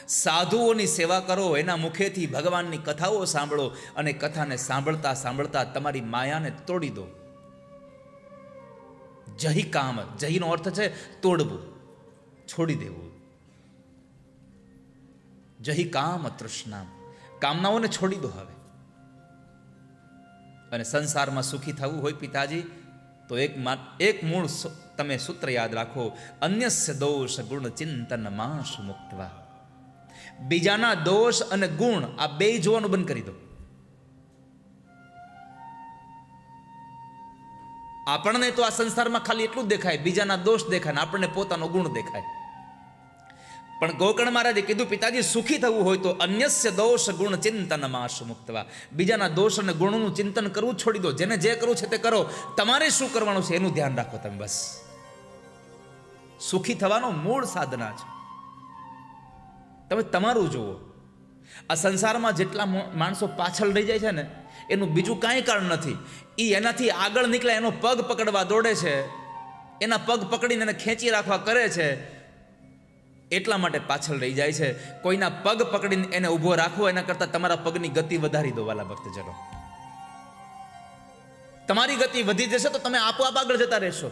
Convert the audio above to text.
સાધુઓની સેવા કરો, એના મુખેથી ભગવાનની કથાઓ સાંભળો, અને કથાને સાંભળતા સાંભળતા તમારી માયાને તોડી દો. જહી કામ, જહીનો અર્થ છે તોડવું, છોડી દેવું. જહી કામ તૃષ્ણા, કામનાઓને છોડી દો હવે. અને સંસારમાં સુખી થવું હોય પિતાજી, તો એક મૂળ તમે સૂત્ર યાદ રાખો, અન્યસ્ય દોષ ગુણ ચિંતન માશુ મુક્તવા. બીજાના દોષ અને ગુણ આ બે જોવાનું બંધ કરી દો. આપણને તો આ સંસારમાં ખાલી એટલું જ દેખાય, બીજાના દોષ દેખાય ને આપણને પોતાનો ગુણ દેખાય. પણ ગોકર્ણ મહારાજે કીધું, પિતાજી સુખી થવું હોય તો અન્યસ્ય દોષ ગુણ ચિંતન માશુ મુક્તવા. બીજાના દોષ અને ગુણનું ચિંતન કરવું છોડી દો. જેને જે કરવું છે તે કરો, તમારે શું કરવાનું છે એનું ધ્યાન રાખો તમે. બસ સુખી થવાનો મૂળ સાધના છે. તમે તમારું જુઓ. આ સંસારમાં જેટલા માણસો પાછળ રહી જાય છે ને, એનું બીજું કાંઈ કારણ નથી. એ એનાથી આગળ નીકળે એનો પગ પકડવા દોડે છે, એના પગ પકડીને એને ખેંચી રાખવા કરે છે, એટલા માટે પાછળ રહી જાય છે. કોઈના પગ પકડીને એને ઊભો રાખવો એના કરતાં તમારા પગની ગતિ વધારી દો વાલા ભક્તજનો. તમારી ગતિ વધી જશે તો તમે આપોઆપ આગળ જતા રહેશો.